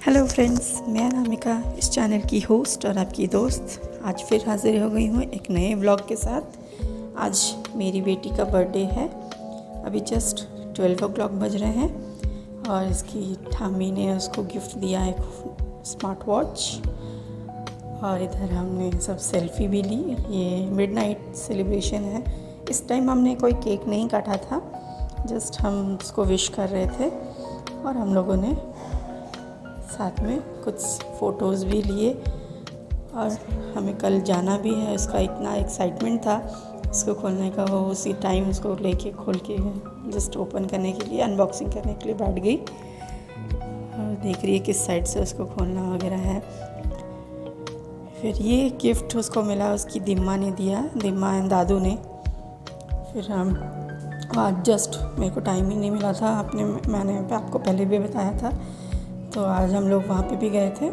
Hello friends, मैं अनामिका इस channel की होस्ट और आपकी दोस्त आज फिर हाजिर हो गई हूँ एक नए व्लॉग के साथ। आज मेरी बेटी का बर्थडे है। अभी जस्ट 12 o'clock बज रहे हैं और इसकी ठामी ने उसको गिफ्ट दिया एक स्मार्ट वॉच। और इधर हमने सब सेल्फ़ी भी ली। ये मिडनाइट सेलिब्रेशन है। इस टाइम हमने कोई केक नहीं काटा था, जस्ट हम उसको विश कर रहे थे और हम लोगों ने साथ में कुछ फ़ोटोज़ भी लिए। और हमें कल जाना भी है। उसका इतना एक्साइटमेंट था इसको खोलने का, वो उसी टाइम उसको लेके खोल के जस्ट ओपन करने के लिए, अनबॉक्सिंग करने के लिए बैठ गई और देख रही है किस साइड से उसको खोलना वगैरह है। फिर ये गिफ्ट उसको मिला, उसकी दिम्मा ने दिया, दिम्मा एंड दादू ने। फिर हम आज जस्ट मेरे को टाइम ही नहीं मिला था, मैंने आपको पहले भी बताया था, तो आज हम लोग वहाँ पे भी गए थे।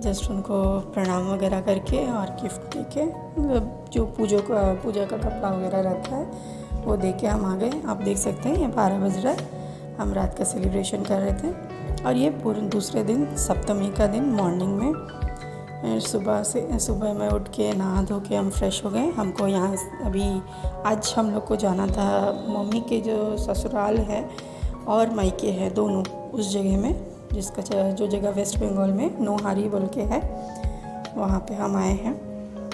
जस्ट उनको प्रणाम वगैरह करके और गिफ्ट देके, मतलब जो पूजा का कपड़ा वगैरह रहता है वो दे के हम आ गए। आप देख सकते हैं ये 12 बज रहा है। हम रात का सेलिब्रेशन कर रहे थे और ये पूरे दूसरे दिन सप्तमी का दिन मॉर्निंग में सुबह में उठ के नहा धो के हम फ्रेश हो गए। हमको यहाँ अभी आज हम लोग को जाना था मम्मी के जो ससुराल है और मायके है दोनों, उस जगह में जिसका जो जगह वेस्ट बंगाल में नोहारी बोल के है, वहाँ पे हम आए हैं,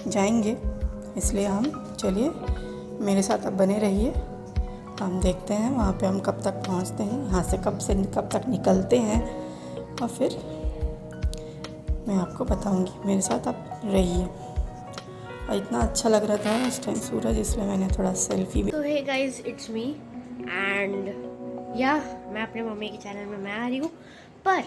जाएंगे। इसलिए हम चलिए मेरे साथ अब बने रहिए। हम देखते हैं वहाँ पे हम कब तक पहुँचते हैं, यहाँ से कब तक निकलते हैं और फिर मैं आपको बताऊंगी। मेरे साथ आप रहिए। और इतना अच्छा लग रहा था उस टाइम सूरज, इसलिए मैंने थोड़ा सेल्फी भी। तो hey guys, it's me and yeah मैं अपने मम्मी के चैनल में मैं आ रही हूँ। पर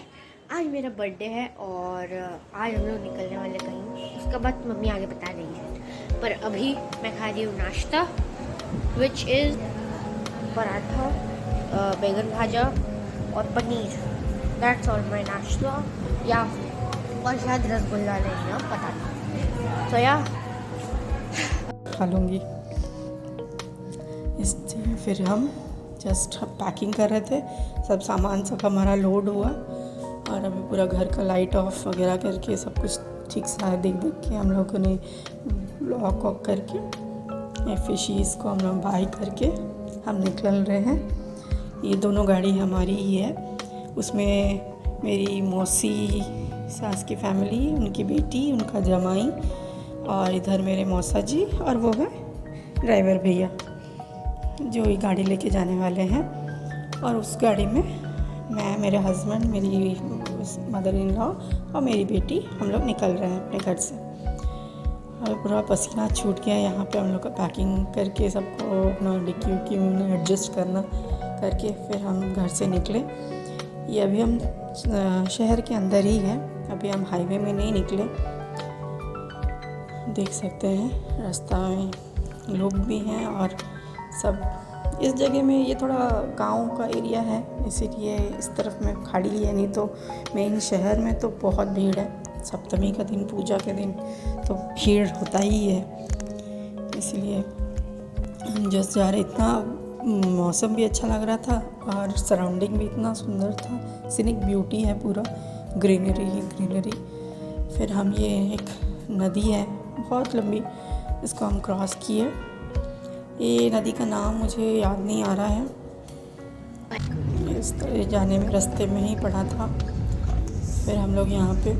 आज मेरा बर्थडे है और आज हम लोग निकलने वाले कहीं, उसका बात मम्मी आगे बता रही है। पर अभी मैं खा रही हूँ नाश्ता, विच इज़ पराठा, बैंगन भाजा और पनीर। दैट्स ऑल माई नाश्ता। या और शायद रसगुल्ला लेंगे, पता नहीं। तो या खा लूँगी। इसलिए फिर हम जस्ट पैकिंग कर रहे थे, सब सामान सब हमारा लोड हुआ और अभी पूरा घर का लाइट ऑफ वगैरह करके सब कुछ ठीक सा देख के हम लोगों ने लॉक वॉक करके फिशीज़ को हम लोग बाई करके हम निकल रहे हैं। ये दोनों गाड़ी हमारी ही है। उसमें मेरी मौसी सास की फैमिली, उनकी बेटी, उनका जमाई और इधर मेरे मौसा जी और वो है ड्राइवर भैया जो ये गाड़ी लेके जाने वाले हैं। और उस गाड़ी में मैं, मेरे हस्बैंड, मेरी मदर इन लॉ और मेरी बेटी, हम लोग निकल रहे हैं अपने घर से। और पूरा पसीना छूट गया यहाँ पे हम लोग का पैकिंग करके, सबको अपना डिक्की उक्की में एडजस्ट करना करके फिर हम घर से निकले। ये अभी हम शहर के अंदर ही है, अभी हम हाईवे में नहीं निकले। देख सकते हैं रास्ता में लोग भी हैं और सब। इस जगह में ये थोड़ा गांव का एरिया है, इसीलिए इस तरफ में खाड़ी है, नहीं तो मेन शहर में तो बहुत भीड़ है। सप्तमी का दिन, पूजा के दिन तो भीड़ होता ही है। इसलिए हम जस्ट जा रहे, इतना मौसम भी अच्छा लग रहा था और सराउंडिंग भी इतना सुंदर था, सीनिक ब्यूटी है, पूरा ग्रीनरी ही ग्रीनरी। फिर हम ये एक नदी है बहुत लंबी, इसको हम क्रॉस किए। ये नदी का नाम मुझे याद नहीं आ रहा है, इस तरह जाने में रास्ते में ही पड़ा था। फिर हम लोग यहाँ पे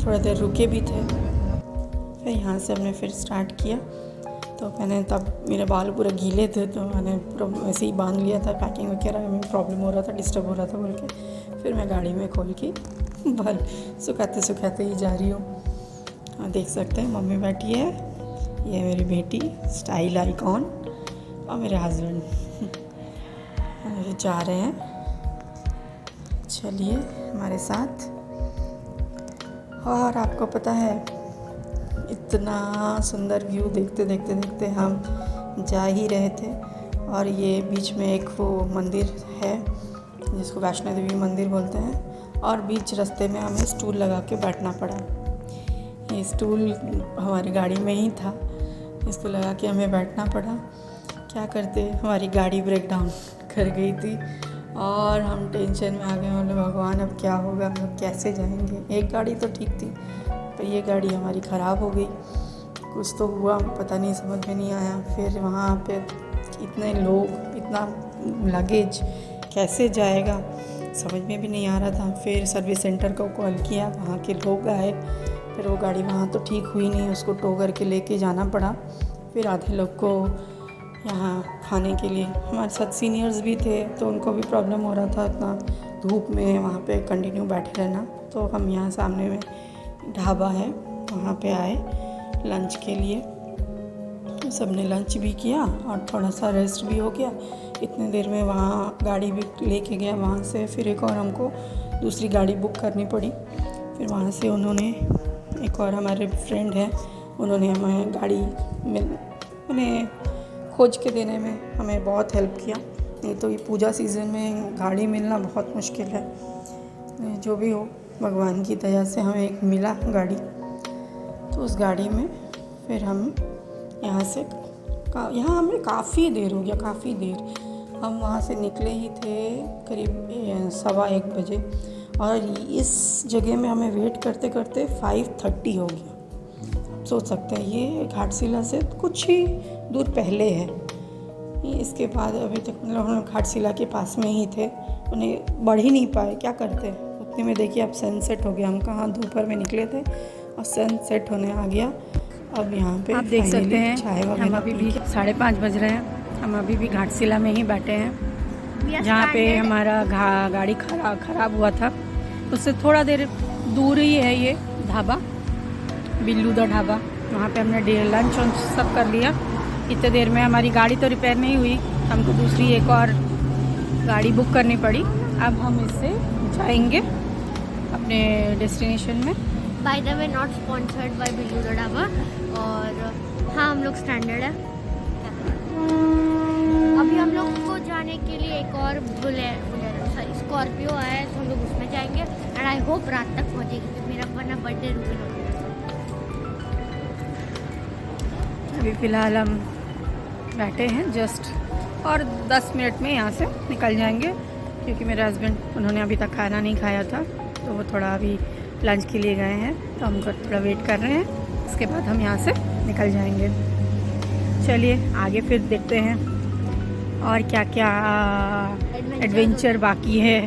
थोड़ा देर रुके भी थे। फिर यहाँ से हमने फिर स्टार्ट किया। तो मैंने तब मेरे बाल पूरे गीले थे तो मैंने पूरा वैसे ही बांध लिया था, पैकिंग वगैरह में प्रॉब्लम हो रहा था, डिस्टर्ब हो रहा था बोल के फिर मैं गाड़ी में खोल के बाल सुखाते ही जा रही हूँ। देख सकते हैं मम्मी बैठी है, ये मेरी बेटी स्टाइल आइकॉन और मेरे हस्बैंड जा रहे हैं। चलिए हमारे साथ। और आपको पता है इतना सुंदर व्यू देखते देखते हम जा ही रहे थे और ये बीच में एक वो मंदिर है जिसको वैष्णो देवी मंदिर बोलते हैं, और बीच रास्ते में हमें स्टूल लगा के बैठना पड़ा। ये स्टूल हमारी गाड़ी में ही था, इसको लगा के हमें बैठना पड़ा। क्या करते, हमारी गाड़ी ब्रेक डाउन कर गई थी और हम टेंशन में आ गए, बोले भगवान अब क्या होगा, हम लोग कैसे जाएंगे। एक गाड़ी तो ठीक थी, तो ये गाड़ी हमारी ख़राब हो गई। कुछ तो हुआ, पता नहीं, समझ में नहीं आया। फिर वहाँ पे इतने लोग, इतना लगेज कैसे जाएगा, समझ में भी नहीं आ रहा था। फिर सर्विस सेंटर को कॉल किया, वहाँ के लोग आए। फिर वो गाड़ी वहाँ तो ठीक हुई नहीं, उसको टो करके लेके जाना पड़ा। फिर आधे लोग को यहाँ खाने के लिए, हमारे साथ सीनियर्स भी थे, तो उनको भी प्रॉब्लम हो रहा था इतना धूप में वहाँ पे कंटिन्यू बैठे रहना। तो हम यहाँ सामने में ढाबा है, वहाँ पे आए लंच के लिए। सब ने लंच भी किया और थोड़ा सा रेस्ट भी हो गया। इतने देर में वहाँ गाड़ी भी लेके गया वहाँ से। फिर एक और हमको दूसरी गाड़ी बुक करनी पड़ी। फिर वहाँ से उन्होंने, एक और हमारे फ्रेंड हैं, उन्होंने हमें गाड़ी उन्हें खोज के देने में हमें बहुत हेल्प किया। नहीं तो ये पूजा सीज़न में गाड़ी मिलना बहुत मुश्किल है। जो भी हो, भगवान की दया से हमें एक मिला गाड़ी। तो उस गाड़ी में फिर हम यहाँ से यहाँ हमें काफ़ी देर हो गया, काफ़ी देर। हम वहाँ से निकले ही थे करीब 1:15 बजे, और इस जगह में हमें वेट करते करते 5:30 हो गया। सोच सकते हैं ये घाटशिला से कुछ ही दूर पहले है। इसके बाद अभी तक मतलब हम लोग घाटशिला के पास में ही थे, उन्हें बढ़ ही नहीं पाए, क्या करते। उतने में देखिए अब सनसेट हो गया। हम कहाँ दोपहर में निकले थे और सनसेट होने आ गया। अब यहाँ पे आप देख सकते हैं चाय हम अभी भी 5:30 बज रहे हैं। हम अभी भी घाटशिला में ही बैठे हैं, जहाँ पे हमारा गाड़ी खराब हुआ था। उससे थोड़ा देर दूर ही है ये ढाबा, बिल्लू दा ढाबा। वहाँ पे हमने लंच सब कर लिया। इतने देर में हमारी गाड़ी तो रिपेयर नहीं हुई, हमको दूसरी एक और गाड़ी बुक करनी पड़ी। अब हम इससे जाएंगे अपने डेस्टिनेशन में। By the way not sponsored by Billu दा ढाबा। और हाँ, हम लोग स्टैंडर्ड है। अभी हम लोग को जाने के लिए एक और स्कॉर्पियो आया है, तो हम लोग उसमें जाएंगे। एंड आई होप रात तक पहुँचेगी, क्योंकि मेरा वरना बर्थडे रुकन हो गया। अभी फ़िलहाल हम बैठे हैं जस्ट, और 10 मिनट में यहाँ से निकल जाएंगे, क्योंकि मेरे हस्बैंड, उन्होंने अभी तक खाना नहीं खाया था, तो वो थोड़ा अभी लंच के लिए गए हैं, तो हम थोड़ा वेट कर रहे हैं। उसके बाद हम यहाँ से निकल जाएंगे। चलिए आगे फिर देखते हैं और क्या क्या एडवेंचर बाकी है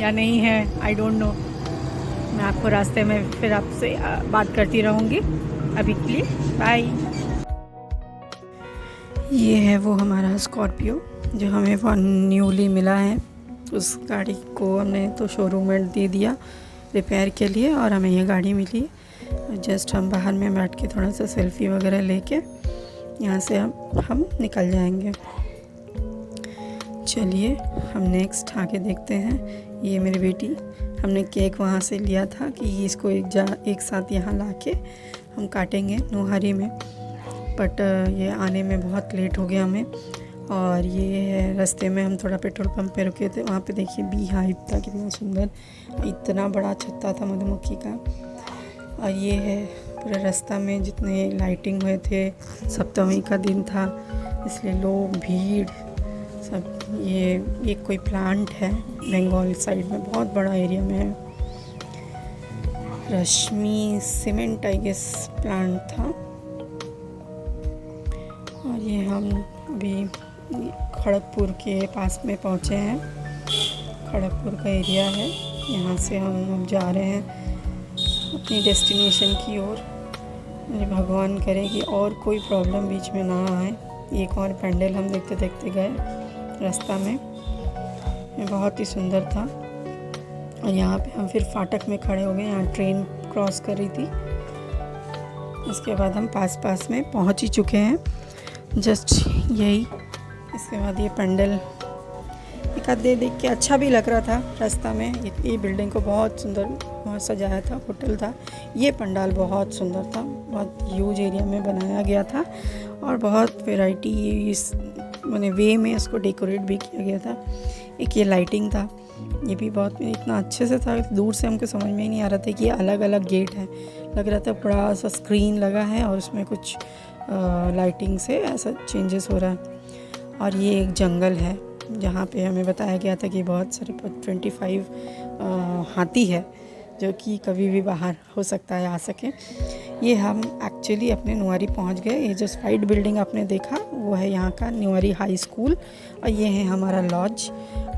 या नहीं है, आई डोंट नो। मैं आपको रास्ते में फिर आपसे बात करती रहूँगी। अभी के लिए बाय। ये है वो हमारा स्कॉर्पियो जो हमें वो न्यूली मिला है। उस गाड़ी को हमने तो शोरूम में दे दिया रिपेयर के लिए, और हमें ये गाड़ी मिली। जस्ट हम बाहर में बैठ के थोड़ा सा सेल्फी वगैरह लेके यहाँ से हम निकल जाएंगे। चलिए हम नेक्स्ट आके देखते हैं। ये मेरी बेटी, हमने केक वहाँ से लिया था कि इसको एक साथ यहाँ लाके हम काटेंगे नोहारी में, बट ये आने में बहुत लेट हो गया हमें। और ये रास्ते में हम थोड़ा पेट्रोल पंप पे रुके थे। वहाँ पे देखिए बी हाइव था, कितना सुंदर, इतना बड़ा छत्ता था मधुमक्खी का। और ये है पूरा रास्ता में जितने लाइटिंग हुए थे, सप्तमी का दिन था, इसलिए लोग, भीड़ सब। ये कोई प्लांट है बंगाल साइड में, बहुत बड़ा एरिया में है। रश्मि सीमेंट आई गेस प्लांट था। और ये हम अभी खड़गपुर के पास में पहुँचे हैं। खड़गपुर का एरिया है, यहाँ से हम अब जा रहे हैं अपनी डेस्टिनेशन की ओर। मुझे भगवान करे कि और कोई प्रॉब्लम बीच में ना आए। एक और पेंडल हम देखते देखते गए रास्ता में, बहुत ही सुंदर था। और यहाँ पे हम फिर फाटक में खड़े हो गए, यहाँ ट्रेन क्रॉस कर रही थी। इसके बाद हम पास में पहुँच ही चुके हैं, जस्ट यही। इसके बाद ये पेंडल एक आध देख के अच्छा भी लग रहा था रास्ता में। ये बिल्डिंग को बहुत सुंदर वहाँ सजाया था, होटल था। ये पंडाल बहुत सुंदर था, बहुत ह्यूज एरिया में बनाया गया था, और बहुत वैरायटी इस मैंने वे में इसको डेकोरेट भी किया गया था। एक ये लाइटिंग था, ये भी बहुत इतना अच्छे से था, दूर से हमको समझ में ही नहीं आ रहा था कि ये अलग अलग गेट है। लग रहा था बड़ा सा स्क्रीन लगा है और उसमें कुछ लाइटिंग से ऐसा चेंजेस हो रहा है। और ये एक जंगल है, जहाँ पे हमें बताया गया था कि बहुत सारे 25 हाथी है जो कि कभी भी बाहर हो सकता है आ सके। ये हम एक्चुअली अपने नुआरी पहुँच गए। ये जो वाइट बिल्डिंग आपने देखा वो है यहाँ का नुआरी हाई स्कूल, और ये है हमारा लॉज,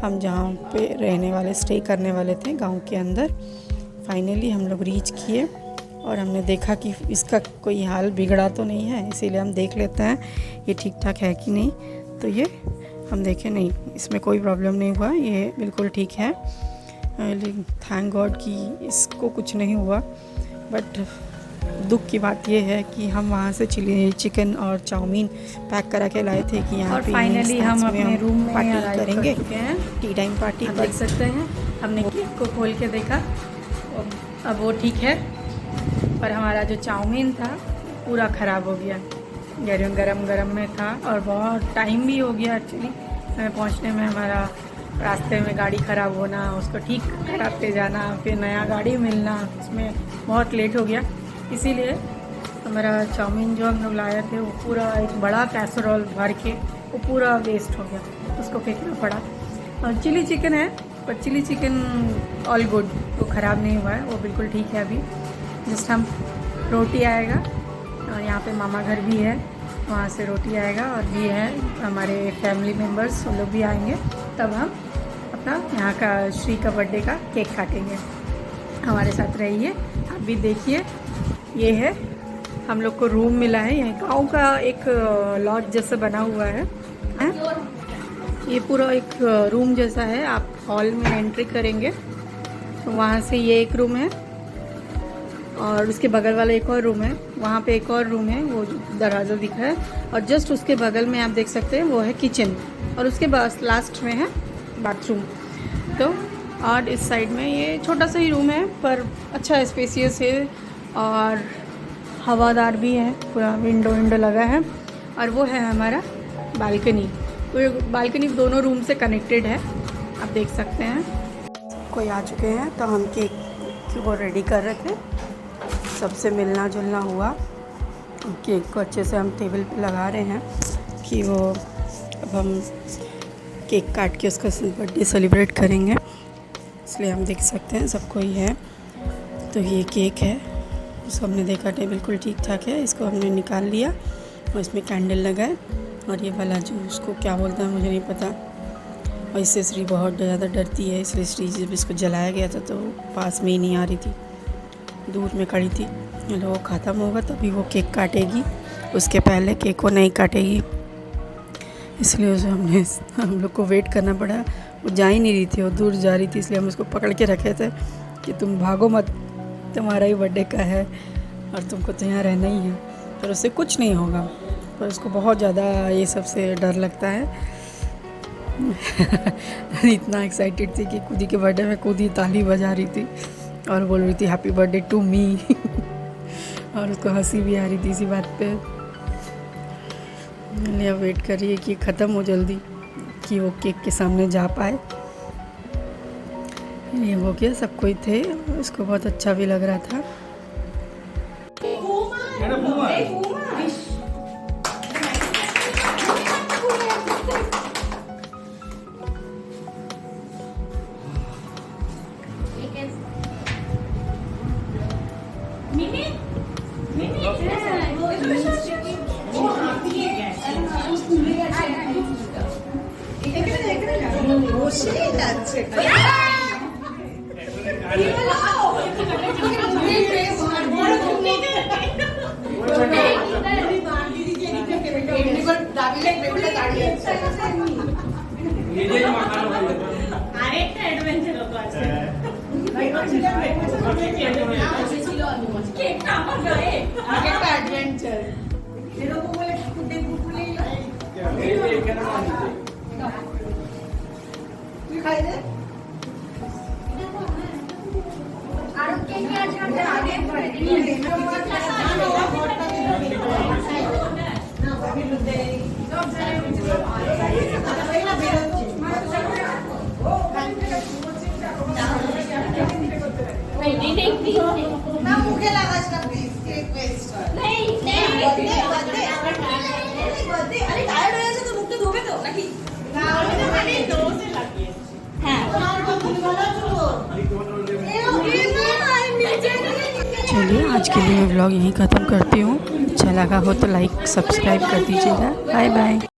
हम जहाँ पे रहने वाले स्टे करने वाले थे गांव के अंदर। फाइनली हम लोग रीच किए और हमने देखा कि इसका कोई हाल बिगड़ा तो नहीं है, इसीलिए हम देख लेते हैं ये ठीक ठाक है कि नहीं। तो ये हम देखें, नहीं इसमें कोई प्रॉब्लम नहीं हुआ, ये बिल्कुल ठीक है। थैंक गॉड कि इसको कुछ नहीं हुआ। बट दुख की बात ये है कि हम वहाँ से चिली चिकन और चाउमीन पैक करा के लाए थे कि यहाँ पे फाइनली हम अपने रूम में पार्टी करेंगे, हैं। T time party. आप देख सकते हैं हमने केक को खोल के देखा, अब वो ठीक है, पर हमारा जो चाउमीन था पूरा ख़राब हो गया। गरम में था और बहुत टाइम भी हो गया एक्चुअली हमें पहुंचने में। हमारा रास्ते में गाड़ी ख़राब होना, उसको ठीक कराते जाना, फिर नया गाड़ी मिलना, उसमें बहुत लेट हो गया। इसीलिए हमारा चाउमीन जो हम लोग लाए थे वो पूरा एक बड़ा कैसरोल भर के वो पूरा वेस्ट हो गया, उसको फेंकना पड़ा। और चिली चिकन है, पर चिली चिकन ऑल गुड, वो ख़राब नहीं हुआ है, वो बिल्कुल ठीक है। अभी जस्ट हम रोटी आएगा और यहाँ पे मामा घर भी है, वहाँ से रोटी आएगा, और भी है हमारे फैमिली मेम्बर्स, वो लोग भी आएंगे, तब हम अपना यहाँ का श्री का बर्थडे का केक काटेंगे। हमारे साथ रहिए, आप भी देखिए। ये है हम लोग को रूम मिला है, यहाँ गाँव का एक लॉज जैसा बना हुआ है। ये पूरा एक रूम जैसा है, आप हॉल में एंट्री करेंगे तो वहाँ से ये एक रूम है, और उसके बगल वाला एक और रूम है, वहाँ पे एक और रूम है, वो दरवाज़ा दिख रहा है, और जस्ट उसके बगल में आप देख सकते हैं वो है किचन, और उसके बाद लास्ट में है बाथरूम। तो और इस साइड में ये छोटा सा ही रूम है, पर अच्छा स्पेसियस है और हवादार भी है, पूरा विंडो लगा है। और वो है हमारा बालकनी, तो बालकनी दोनों रूम से कनेक्टेड है, आप देख सकते हैं। कोई आ चुके हैं तो हम केक को रेडी कर रहे थे, सबसे मिलना जुलना हुआ। केक को अच्छे से हम टेबल पे लगा रहे हैं कि वो अब हम केक काट के उसका बर्थडे सेलिब्रेट करेंगे, इसलिए हम देख सकते हैं सब कोई है। तो ये केक है, उसको हमने देखा टे बिल्कुल ठीक ठाक है, इसको हमने निकाल लिया और इसमें कैंडल लगाए, और ये वाला जो उसको क्या बोलते हैं मुझे नहीं पता, और इससे श्री बहुत ज़्यादा डरती है, इसलिए श्री जब इसको जलाया गया था तो पास में ही नहीं आ रही थी, दूर में खड़ी थी। वो ख़त्म होगा तभी वो केक काटेगी, उसके पहले केक को नहीं काटेगी, इसलिए उसे हम लोग को वेट करना पड़ा। वो जा ही नहीं रही थी, वो दूर जा रही थी, इसलिए हम उसको पकड़ के रखे थे कि तुम भागो मत, तुम्हारा ही बर्थडे का है और तुमको तो यहाँ रहना ही है, पर उससे कुछ नहीं होगा। पर उसको बहुत ज़्यादा ये सबसे डर लगता है। इतना एक्साइटेड थी कि कूदी के बर्थडे में कूदी, ताली बजा रही थी और बोल रही थी हैप्पी बर्थडे टू मी। और उसको हंसी भी आ रही थी इसी बात पे। मैंने वेट कर रही है कि ख़त्म हो जल्दी, कि वो केक के सामने जा पाए। ये हो गया, सब कोई थे, उसको बहुत अच्छा भी लग रहा था। चलिए आज के लिए मैं व्लॉग यहीं ख़त्म करती हूँ। अच्छा लगा हो तो लाइक सब्सक्राइब कर दीजिएगा। Bye bye.